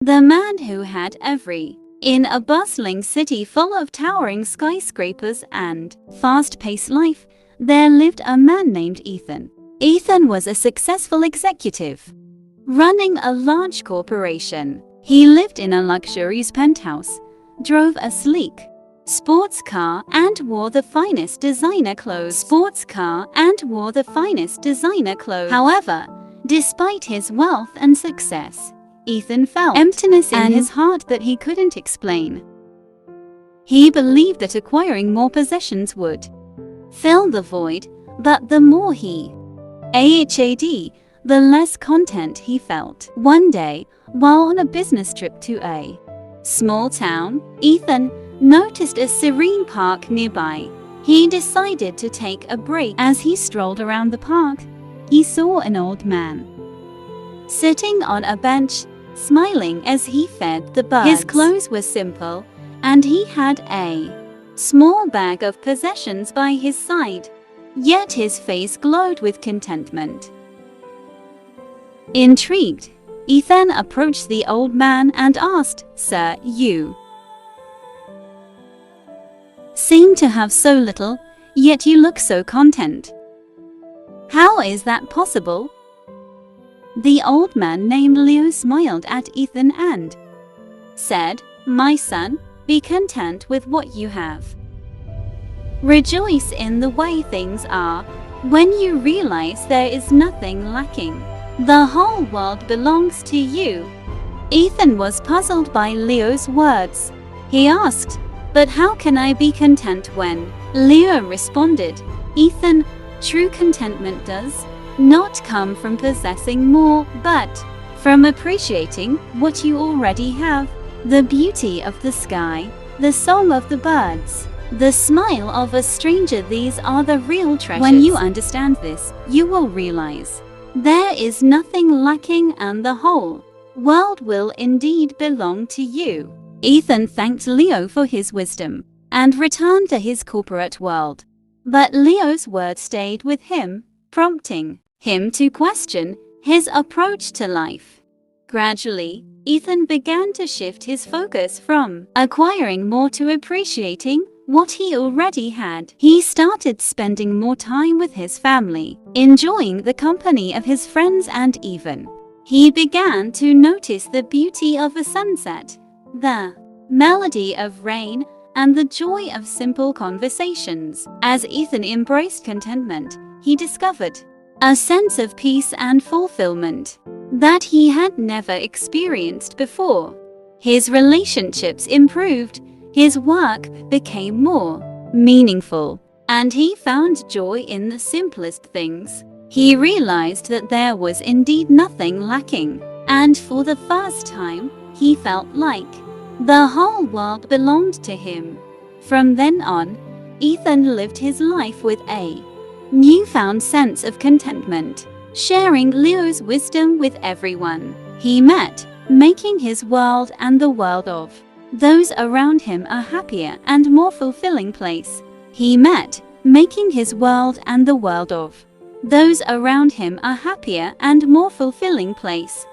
The man who had every. In a bustling city full of towering skyscrapers and fast-paced life, there lived a man named Ethan. Ethan was a successful executive, running a large corporation. He lived in a luxurious penthouse, drove a sleek sports car, and wore the finest designer clothes. However, despite his wealth and success, Ethan felt emptiness in his heart that he couldn't explain. He believed that acquiring more possessions would fill the void, but the more he had, the less content he felt. One day, while on a business trip to a small town, Ethan noticed a serene park nearby. He decided to take a break. As he strolled around the park, he saw an old man sitting on a bench, smiling as he fed the birds. His clothes were simple, and he had a small bag of possessions by his side, yet his face glowed with contentment. Intrigued, Ethan approached the old man and asked, "Sir, you seem to have so little, yet you look so content. How is that possible?" The old man named Leo smiled at Ethan and said, "My son, be content with what you have. Rejoice in the way things are. When you realize there is nothing lacking, the whole world belongs to you." Ethan was puzzled by Leo's words. He asked, "But how can I be content when?" Leo responded, "Ethan, true contentment does not come from possessing more, but from appreciating what you already have. The beauty of the sky, the song of the birds, the smile of a stranger, these are the real treasures. When you understand this, you will realize there is nothing lacking and the whole world will indeed belong to you." Ethan thanked Leo for his wisdom and returned to his corporate world. But Leo's words stayed with him, prompting him to question his approach to life. Gradually, Ethan began to shift his focus from acquiring more to appreciating what he already had. He started spending more time with his family, enjoying the company of his friends, and even he began to notice the beauty of a sunset, the melody of rain, and the joy of simple conversations. As Ethan embraced contentment, he discovered a sense of peace and fulfillment that he had never experienced before. His relationships improved, his work became more meaningful, and he found joy in the simplest things. He realized that there was indeed nothing lacking, and for the first time, he felt like the whole world belonged to him. From then on, Ethan lived his life with a newfound sense of contentment, sharing Leo's wisdom with everyone he met, making his world and the world of those around him a happier and more fulfilling place. Making his world and the world of those around him a happier and more fulfilling place.